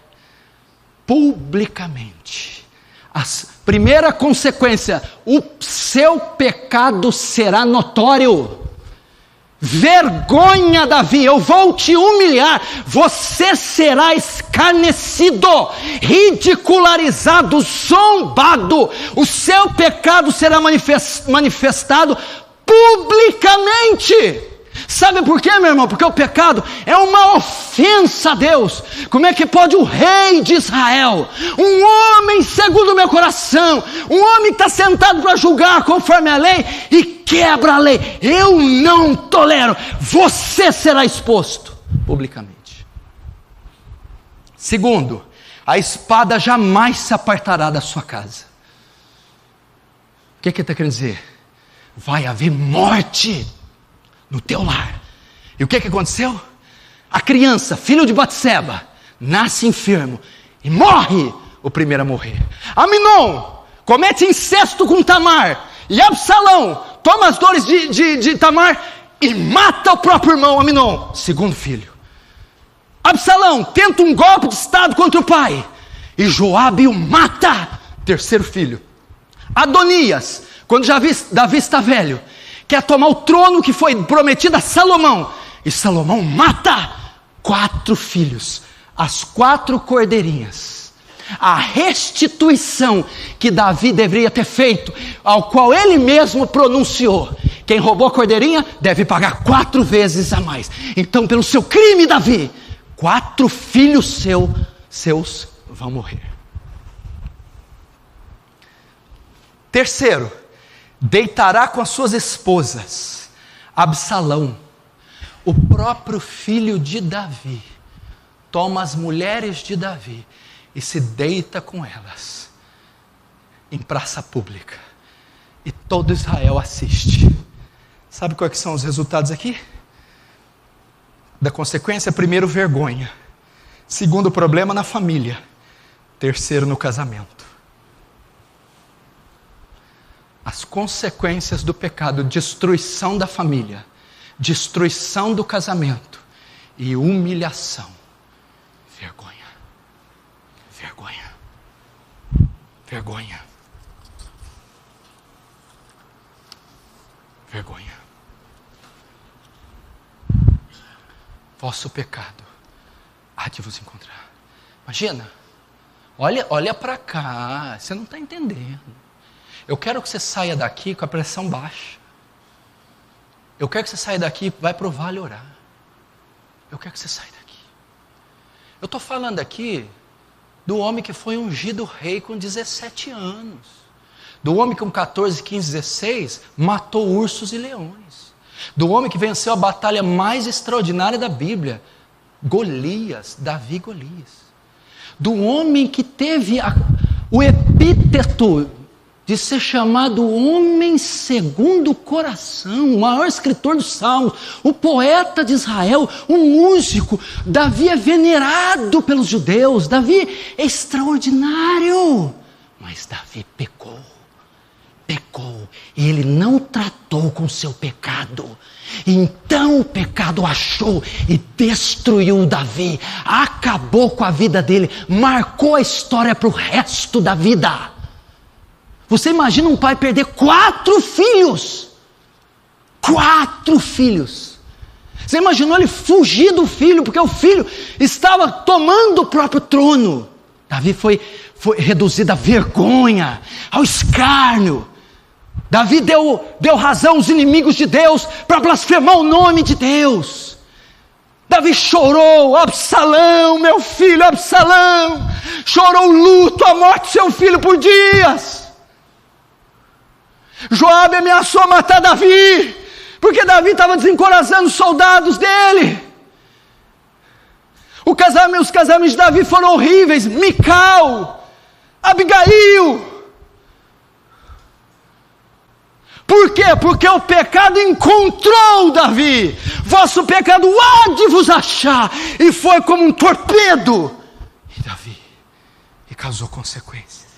publicamente. Primeira consequência: o seu pecado será notório. Vergonha, Davi, eu vou te humilhar, você será escarnecido, ridicularizado, zombado, o seu pecado será manifestado publicamente. Sabe por quê, meu irmão? Porque o pecado é uma ofensa a Deus. Como é que pode o rei de Israel, um homem segundo o meu coração, um homem que está sentado para julgar conforme a lei e quebra a lei? Eu não tolero. Você será exposto publicamente. Segundo, a espada jamais se apartará da sua casa. O que ele está querendo dizer? Vai haver morte no teu lar. E o que aconteceu? A criança, filho de Batseba, nasce enfermo e morre o primeiro a morrer. Aminon comete incesto com Tamar, e Absalão toma as dores de Tamar e mata o próprio irmão Aminon, segundo filho. Absalão tenta um golpe de estado contra o pai, e Joabe o mata, terceiro filho. Adonias, quando Davi está velho, quer tomar o trono que foi prometido a Salomão, e Salomão mata 4 filhos, as 4 cordeirinhas. A restituição que Davi deveria ter feito, ao qual ele mesmo pronunciou: quem roubou a cordeirinha deve pagar 4 vezes a mais. Então, pelo seu crime, Davi, 4 filhos seus vão morrer. Terceiro, deitará com as suas esposas. Absalão, o próprio filho de Davi, toma as mulheres de Davi e se deita com elas em praça pública, e todo Israel assiste. Sabe quais são os resultados aqui? Da consequência: primeiro, vergonha; segundo, problema na família; terceiro, no casamento. As consequências do pecado: destruição da família, destruição do casamento e humilhação. Vergonha, vergonha, vergonha, vergonha. Vosso pecado há de vos encontrar. Imagina, olha para cá, você não está entendendo. Eu quero que você saia daqui com a pressão baixa. Eu quero que você saia daqui e vai para o vale orar. Eu quero que você saia daqui. Eu estou falando aqui do homem que foi ungido rei com 17 anos. Do homem que com 14, 15, 16 matou ursos e leões. Do homem que venceu a batalha mais extraordinária da Bíblia, Golias, Davi Golias. Do homem que teve o epíteto de ser chamado homem segundo o coração, o maior escritor dos Salmos, o poeta de Israel, o músico. Davi é venerado pelos judeus, Davi é extraordinário, mas Davi pecou, e ele não tratou com seu pecado. Então o pecado achou e destruiu Davi, acabou com a vida dele, marcou a história para o resto da vida. Você imagina um pai perder 4 filhos? 4 filhos. Você imaginou ele fugir do filho, porque o filho estava tomando o próprio trono? Davi foi reduzido à vergonha, ao escárnio. Davi deu razão aos inimigos de Deus para blasfemar o nome de Deus. Davi chorou: Absalão, meu filho Absalão. Chorou o luto, a morte de seu filho por dias. Joabe ameaçou matar Davi, porque Davi estava desencorajando os soldados dele. Os casamentos de Davi foram horríveis. Mical, Abigail. Por quê? Porque o pecado encontrou Davi. Vosso pecado há de vos achar. E foi como um torpedo. E Davi, e causou consequências.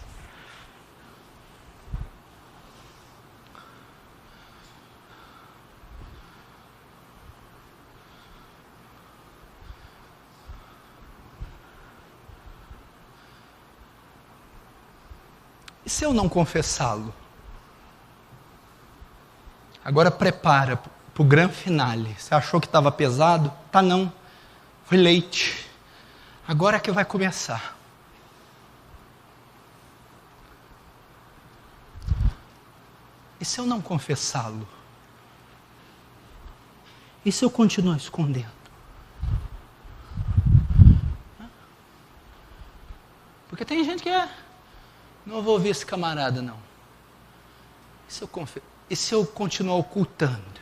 E se eu não confessá-lo? Agora prepara para o grande finale. Você achou que estava pesado? Tá não. Foi leite. Agora é que vai começar. E se eu não confessá-lo? E se eu continuar escondendo? Porque tem gente que não vou ouvir esse camarada não. E se eu continuar ocultando?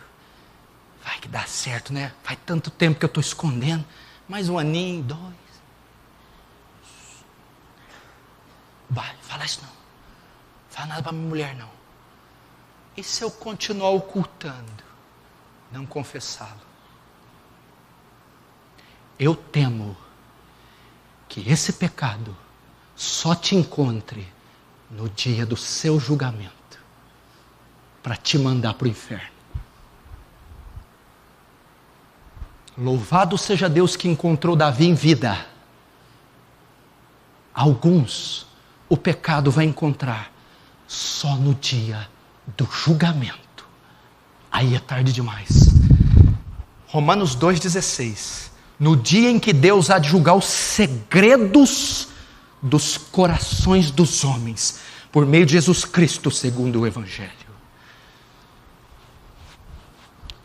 Vai que dá certo, né? Faz tanto tempo que eu estou escondendo. Mais um aninho, 2. Vai, fala isso não. Fala nada para minha mulher não. E se eu continuar ocultando? Não confessá-lo? Eu temo que esse pecado só te encontre no dia do seu julgamento, para te mandar para o inferno. Louvado seja Deus que encontrou Davi em vida. Alguns, o pecado vai encontrar só no dia do julgamento. Aí é tarde demais. Romanos 2,16. No dia em que Deus há de julgar os segredos dos corações dos homens, por meio de Jesus Cristo, segundo o Evangelho.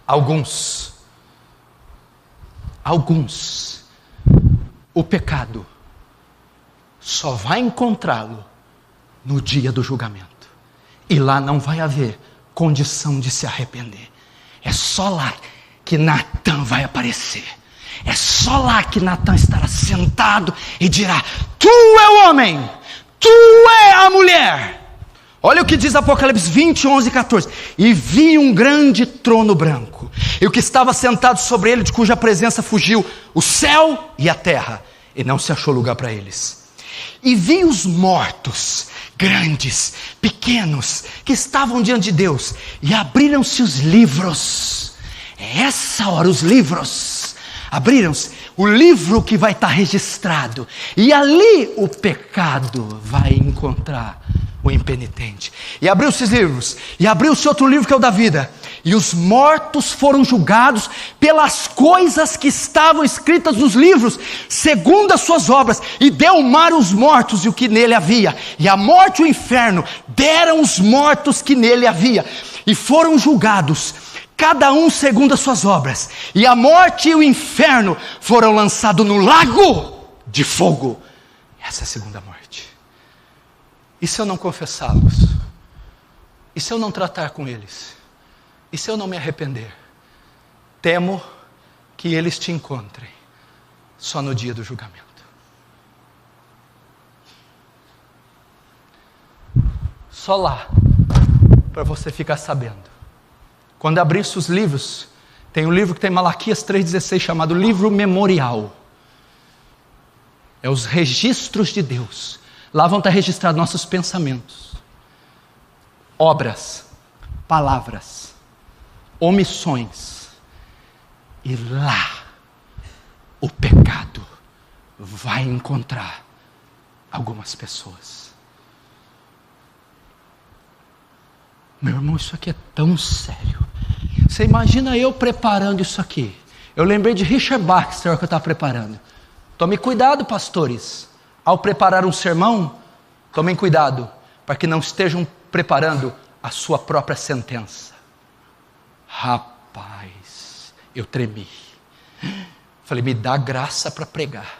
Alguns, o pecado só vai encontrá-lo no dia do julgamento. E lá não vai haver condição de se arrepender. É só lá que Natan vai aparecer. É só lá que Natan estará sentado e dirá: tu é o homem, tu é a mulher. Olha o que diz Apocalipse 20, 11 e 14. E vi um grande trono branco, e o que estava sentado sobre ele, de cuja presença fugiu o céu e a terra, e não se achou lugar para eles. E vi os mortos, grandes, pequenos, que estavam diante de Deus, e abriram-se os livros. É essa hora, os livros abriram-se, o livro que vai estar registrado, e ali o pecado vai encontrar o impenitente. E abriu-se os livros, e abriu-se outro livro que é o da vida, e os mortos foram julgados pelas coisas que estavam escritas nos livros, segundo as suas obras, e deu o mar os mortos e o que nele havia, e a morte e o inferno deram os mortos que nele havia, e foram julgados, cada um segundo as suas obras, e a morte e o inferno foram lançados no lago de fogo. Essa é a segunda morte. E se eu não confessá-los? E se eu não tratar com eles? E se eu não me arrepender? Temo que eles te encontrem só no dia do julgamento. Só lá, para você ficar sabendo. Quando abrir os livros, tem um livro que tem Malaquias 3,16 chamado Livro Memorial. É os registros de Deus. Lá vão estar registrados nossos pensamentos, obras, palavras, omissões. E lá o pecado vai encontrar algumas pessoas. Meu irmão, isso aqui é tão sério. Você imagina eu preparando isso aqui. Eu lembrei de Richard Baxter que eu estava preparando. Tome cuidado, pastores. Ao preparar um sermão, tomem cuidado, para que não estejam preparando a sua própria sentença. Rapaz, eu tremi. Falei, me dá graça para pregar.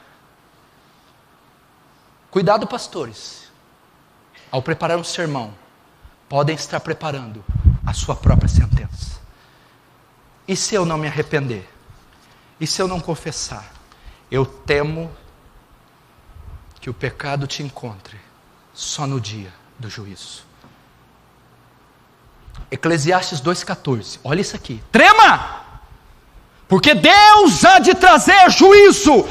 Cuidado, pastores. Ao preparar um sermão, podem estar preparando a sua própria sentença. E se eu não me arrepender? E se eu não confessar? Eu temo que o pecado te encontre só no dia do juízo. Eclesiastes 2,14. Olha isso aqui. Trema! Porque Deus há de trazer juízo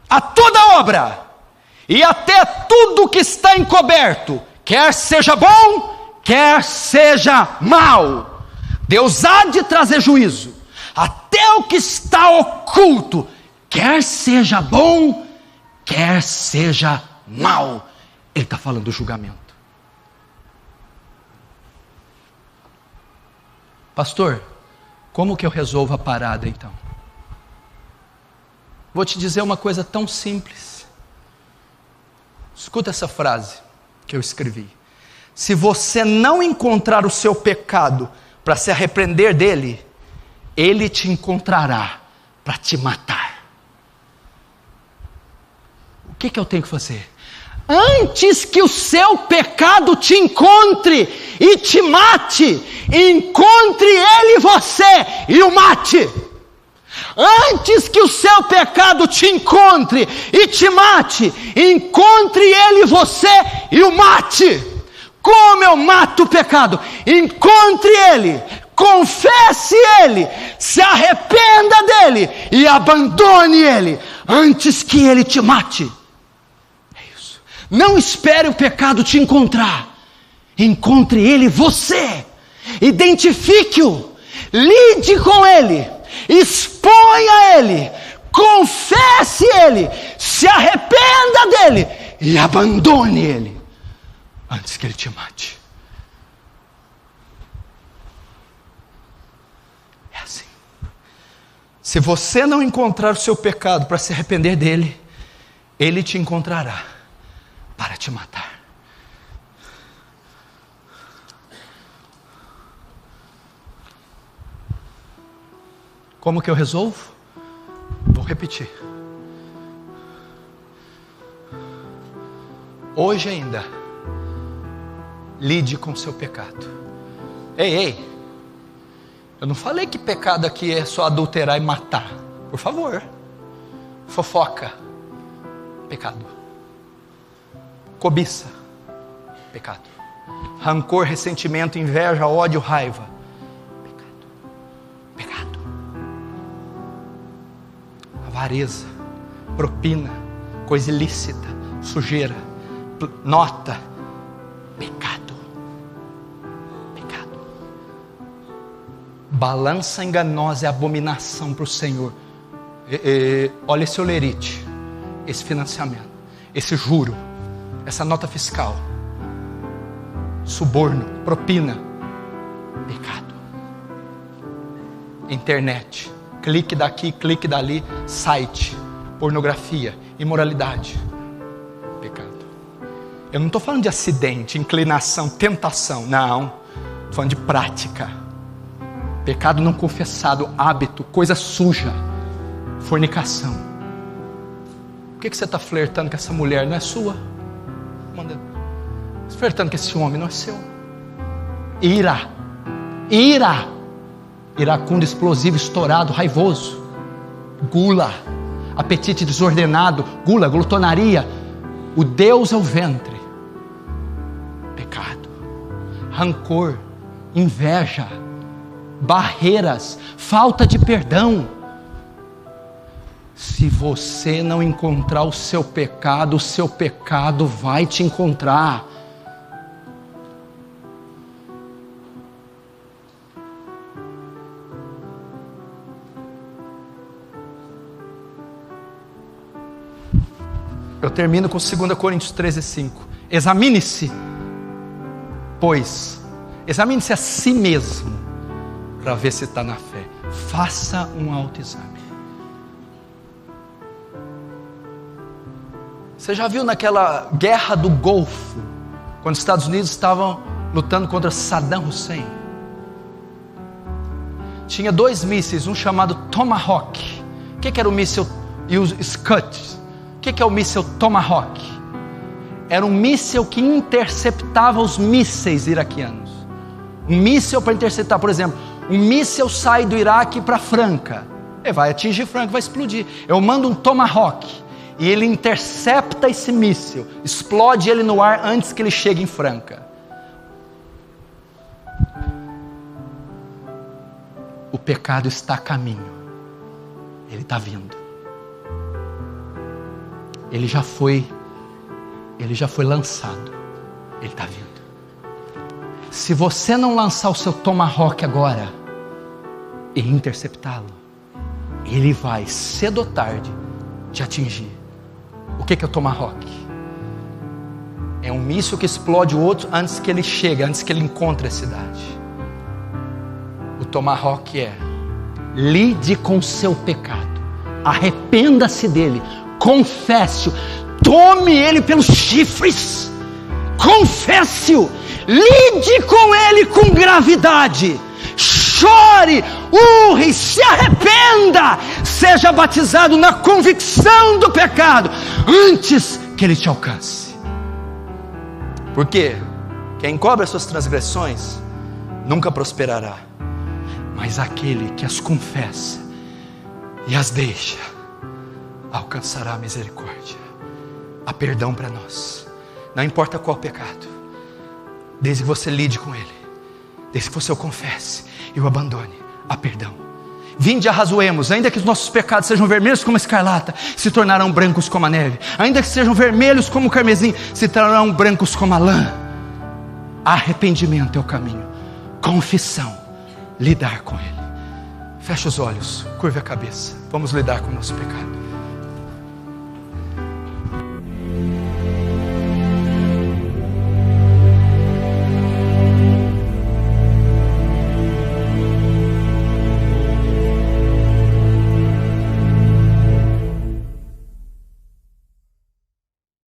a toda obra e até tudo que está encoberto, quer seja bom, quer seja mal. Deus há de trazer juízo até o que está oculto, quer seja bom, quer seja mal. Ele está falando do julgamento. Pastor, como que eu resolvo a parada então? Vou te dizer uma coisa tão simples. Escuta essa frase que eu escrevi. Se você não encontrar o seu pecado para se arrepender dele, ele te encontrará para te matar. O que eu tenho que fazer? Antes que o seu pecado te encontre e te mate, encontre ele você e o mate. Antes que o seu pecado te encontre e te mate, encontre ele você e o mate. Como eu mato o pecado? Encontre ele, confesse ele, se arrependa dele e abandone ele antes que ele te mate. É isso. Não espere o pecado te encontrar. Encontre ele você. Identifique-o. Lide com ele. Exponha ele. Confesse ele. Se arrependa dele e abandone ele antes que ele te mate. É assim. Se você não encontrar o seu pecado para se arrepender dele, ele te encontrará para te matar. Como que eu resolvo? Vou repetir. Hoje ainda, lide com o seu pecado. Ei, eu não falei que pecado aqui é só adulterar e matar. Por favor. Fofoca, pecado. Cobiça, pecado. Rancor, ressentimento, inveja, ódio, raiva, pecado. Avareza, propina, coisa ilícita, sujeira, nota, pecado. Balança enganosa é abominação para o Senhor. Olha esse olerite, esse financiamento, esse juro, essa nota fiscal, suborno, propina, pecado. Internet, clique daqui, clique dali, site, pornografia, imoralidade, pecado. Eu não estou falando de acidente, inclinação, tentação, não, estou falando de prática. Pecado não confessado, hábito, coisa suja, fornicação. Por que você está flertando com essa mulher? Não é sua? Flertando com esse homem, não é seu. Ira, iracundo, explosivo, estourado, raivoso. Gula, apetite desordenado, gula, glutonaria. O Deus é o ventre. Pecado, rancor, inveja, barreiras, falta de perdão. Se você não encontrar o seu pecado vai te encontrar. Eu termino com 2 Coríntios 13:5. Examine-se, pois, examine-se a si mesmo, para ver se está na fé. Faça um autoexame. Você já viu naquela guerra do Golfo, quando os Estados Unidos estavam lutando contra Saddam Hussein? Tinha 2 mísseis, um chamado Tomahawk. O que era o míssil? E os Scud. O que é o míssil Tomahawk? Era um míssil que interceptava os mísseis iraquianos. Um míssil para interceptar, por exemplo, um míssil sai do Iraque para Franca. Ele vai atingir Franca, vai explodir. Eu mando um Tomahawk e ele intercepta esse míssil, explode ele no ar antes que ele chegue em Franca. O pecado está a caminho. Ele está vindo. Ele já foi lançado. Ele está vindo. Se você não lançar o seu Tomahawk agora e interceptá-lo, ele vai, cedo ou tarde, te atingir. O que é o Tomahawk? É um míssil que explode o outro antes que ele chegue, antes que ele encontre a cidade. O tomahawk é: lide com seu pecado, arrependa-se dele, confesse-o, tome ele pelos chifres, confesse-o, lide com ele com gravidade, chore, urre, se arrependa, seja batizado na convicção do pecado, antes que ele te alcance. Porque quem cobre as suas transgressões nunca prosperará, mas aquele que as confessa e as deixa alcançará a misericórdia. Há perdão para nós, não importa qual pecado, desde que você lide com ele, desde que você o confesse e o abandone, há perdão. Vinde, arrazoemos, ainda que os nossos pecados sejam vermelhos como a escarlata, se tornarão brancos como a neve, ainda que sejam vermelhos como o carmesim, se tornarão brancos como a lã. Arrependimento é o caminho, confissão, lidar com ele. Feche os olhos, curve a cabeça, vamos lidar com o nosso pecado.